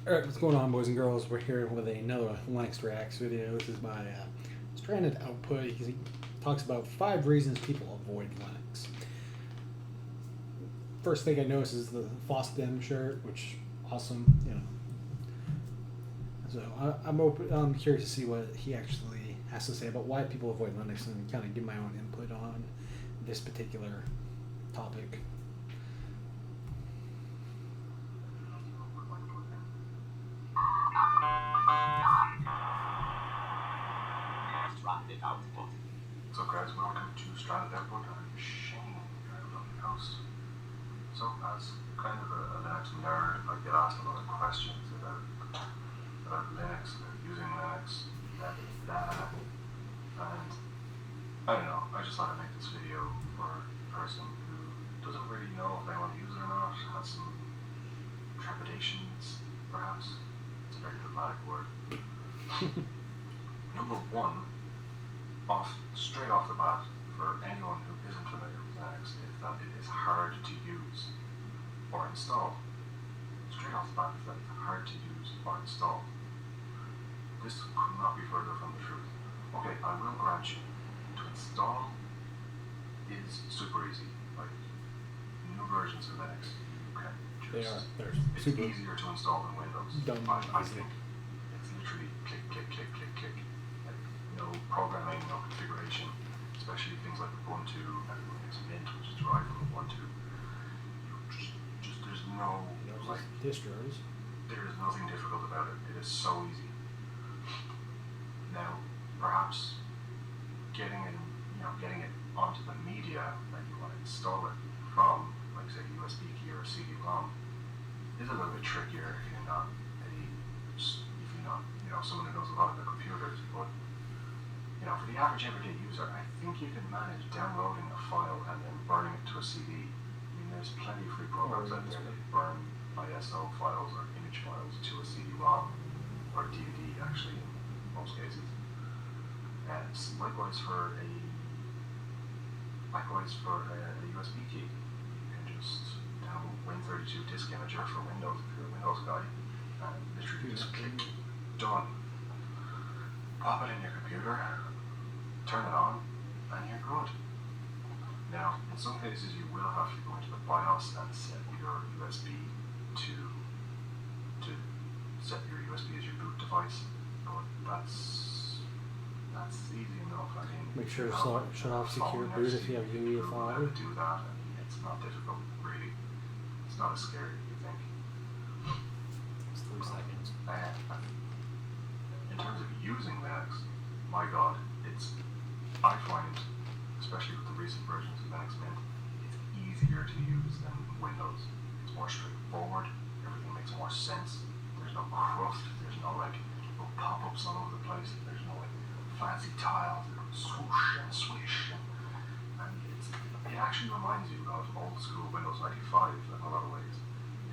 Alright, what's going on, boys and girls? We're here with another Linux Reacts video. This is by Stranded Output. He talks about 5 reasons people avoid Linux. First thing I noticed is the FOSDEM shirt, which awesome, you know. So I'm curious to see what he actually has to say about why people avoid Linux and kind of give my own input on this particular topic. Stranded Output. So guys, welcome to Stranded Output. I'm Shane, your lovely host. So as kind of a Linux nerd, I get asked a lot of questions about Linux, about using Linux, and I don't know, I just thought I'd make this video for a person who doesn't really know if they want to use it or not, has some trepidations, perhaps. It's a very dramatic word. Number one, straight off the bat, for anyone who isn't familiar with Linux, is that it is hard to use or install. Straight off the bat, is that it's hard to use or install. This could not be further from the truth. Okay, I will grant you, to install is super easy. Like, new versions of Linux, you can just... They're it's super easier to install than Windows. dumb I easy. think it's literally click, click, click, click, click. Like, no programming, no configuration, especially things like Ubuntu and Linux Mint, which is derived from Ubuntu. There's no, like, Distros. there is nothing difficult about it. It is so easy. Now, perhaps getting it onto the media that you want to install it from, like say USB key or CD-ROM, is a little bit trickier if you're not someone who knows a lot about computers. But for the average everyday user, I think you can manage downloading a file and then burning it to a CD. I mean, there's plenty of free programs out there that burn ISO files or image files to a CD-ROM or DVD, actually, in most cases. And likewise for a USB key. You can just download Win32 Disk Imager for Windows if you're a Windows guy, and literally just click done. Pop it in your computer, turn it on, and you're good. Now, in some cases you will have to go into the BIOS and set your USB to set your USB as your boot device, but that's easy enough. I mean, Make sure to shut off secure boot if you have UEFI. Do that, and it's not difficult, really. It's not as scary as you think. It's 3 seconds. In terms of using Linux, my God, I find, especially with the recent versions of Linux Mint, it's easier to use than Windows. It's more straightforward, everything makes more sense, there's no cruft, there's no little pop-ups all over the place, there's no fancy tiles that swoosh and swish, and it actually reminds you of old school Windows 95 in a lot of ways.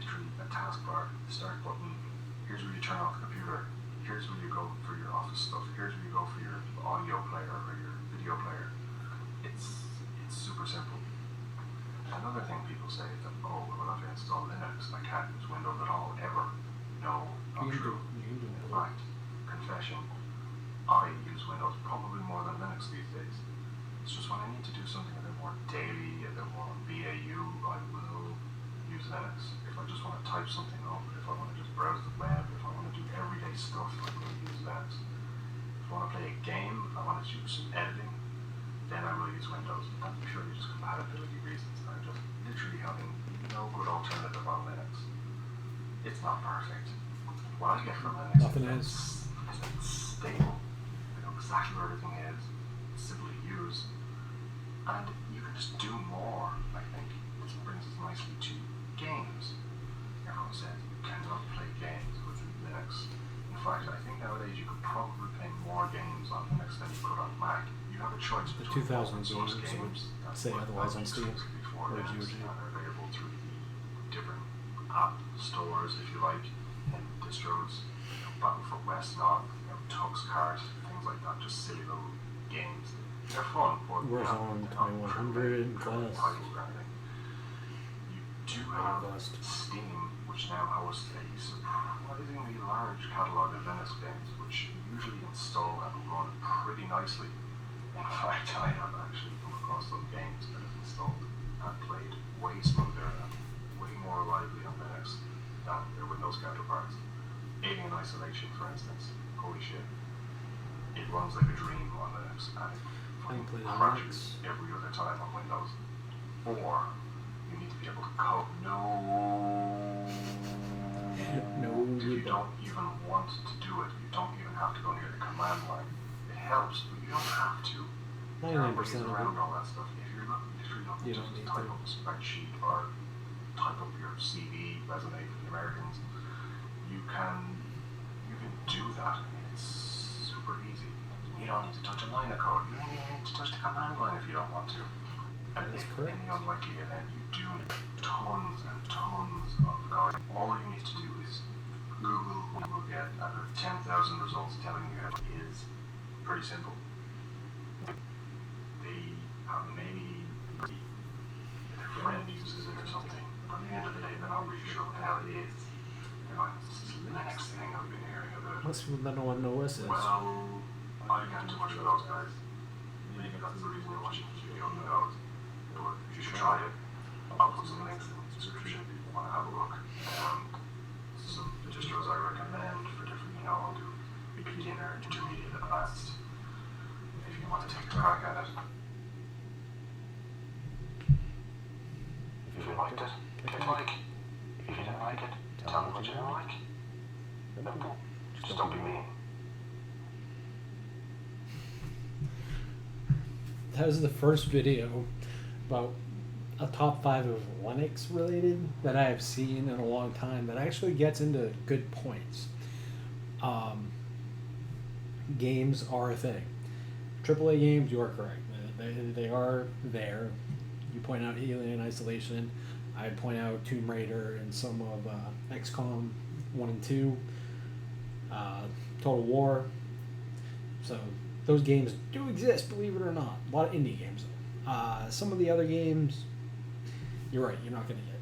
Literally a taskbar, the start button, here's where you turn off the computer, here's where you go for your office stuff, here's where you go for your audio player or your video player. It's super simple. Another thing people say is that, oh, well, if I install Linux, I can't use Windows at all, ever. No, not true. In fact, confession, I use Windows probably more than Linux these days. It's just when I need to do something a bit more daily, a bit more BAU, I will use Linux. If I just want to type something up, if I want to just browse the web, if I want to do everyday stuff, I will use Linux. If I want to play a game, if I want to do some editing, then I will use Windows. That's purely just compatibility reasons. I'm just literally having no good alternative on Linux. It's not perfect. What I get from Linux Nothing is it's stable. I know exactly where everything is. It's simple to use. And you can just do more, I think. This brings us nicely to games. Everyone says you cannot play games with Linux. In fact, I think nowadays you could probably play more games on Linux than you could on Mac. You have a choice The between 2000 open source games that say otherwise on Steam before or Linux GOG. and are available through the different app stores, if you like, and distros. Battlefront Westnot, Tux Kart, things like that, just silly little games. They're fun, but Warzone they're not 2100 triple Glass. titles or anything. You do have Rust. Steam, which which now hosts a surprisingly large catalogue of Linux games, which usually install and run pretty nicely. In fact, I have actually come across some games that have installed and played way smoother and way more reliably on Linux than their Windows counterparts. Alien Isolation, for instance, holy shit. It runs like a dream on Linux and it fucking crashes every other time on Windows. Or you need to be able to code. No. If you don't even want to do it, you don't even have to go near the command line. It helps, but you don't have to. 99% of around it. all that stuff. If you're looking You to don't need type to. up a spreadsheet or type up your CV, resume for the Americans, you can do that. It's super easy. You don't need to touch a line of code. You don't even need to touch the command line if you don't want to. And That's if correct. in the unlikely event you do need tons and tons of code, all you need to do is Google. You will get out of 10,000 results telling you how it is. Pretty simple. They have maybe their friend uses it or something. But at the end of the day, they're not really sure what the hell it is. They're like, this is the next thing I've been hearing about. Most people don't know what an OS is. Well, I can't do much for those guys. Maybe that's the reason you're watching this video. Who knows? But you should try it. I'll put some links in the description if you want to have a look. Some distros I recommend for different, I'll do beginner, intermediate, advanced. If you want to take a crack at it. If you liked it, click like. If you didn't like it, tell me what you didn't like. Simple. Just don't be mean. That was the first video about a top 5 of Linux related that I have seen in a long time that actually gets into good points. Games are a thing. AAA games, you are correct. They are there. You point out Alien Isolation. I point out Tomb Raider and some of XCOM 1 and 2. Total War. So those games do exist, believe it or not. A lot of indie games, though. Some of the other games, you're right, you're not going to get.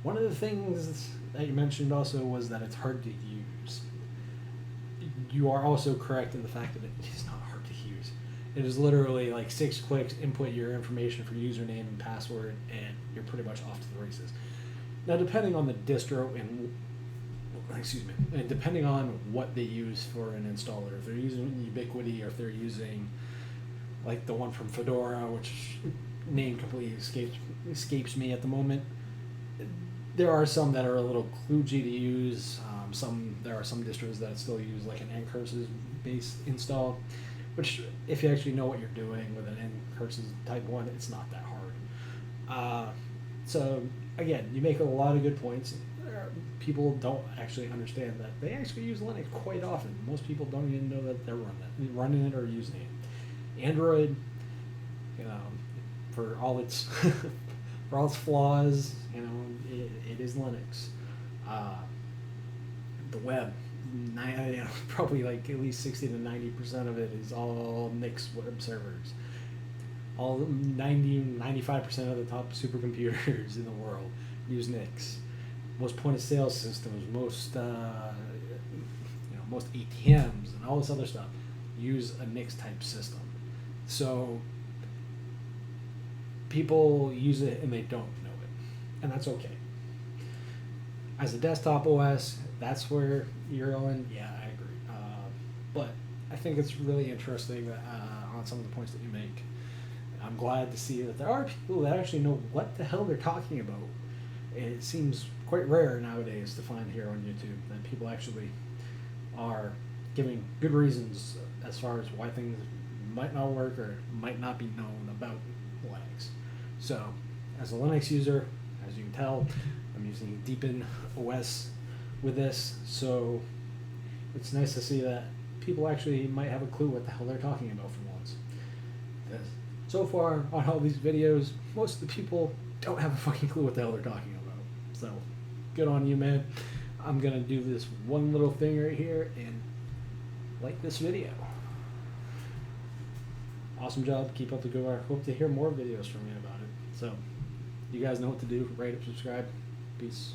One of the things that you mentioned also was that it's hard to use. You are also correct in the fact that it is not hard to use. It is literally like 6 clicks, input your information for username and password, and you're pretty much off to the races. Now, depending on the distro and depending on what they use for an installer, if they're using Ubiquity or if they're using like the one from Fedora, which name completely escapes me at the moment. There are some that are a little kludgy to use. There are some distros that still use like an ncurses based install, which if you actually know what you're doing with an ncurses type one, it's not that hard. So again, you make a lot of good points. People don't actually understand that they actually use Linux quite often. Most people don't even know that they're running it or using it. Android, for all its for all its flaws, it is Linux. The web, probably like at least 60 to 90% of it is all Nix web servers. All 95% of the top supercomputers in the world use Nix. Most point of sale systems, most ATMs and all this other stuff use a Nix type system. So people use it and they don't know it, and that's okay. As a desktop OS, that's where you're going. Yeah, I agree. But I think it's really interesting on some of the points that you make. I'm glad to see that there are people that actually know what the hell they're talking about. It seems quite rare nowadays to find here on YouTube that people actually are giving good reasons as far as why things might not work or might not be known about Linux. So, as a Linux user, as you can tell, I'm using Deepin OS with this, so it's nice to see that people actually might have a clue what the hell they're talking about for once. Because so far on all these videos, most of the people don't have a fucking clue what the hell they're talking about. So, good on you, man. I'm gonna do this one little thing right here and like this video. Awesome job. Keep up the good work. Hope to hear more videos from you about it. So, you guys know what to do. Rate, subscribe. Peace.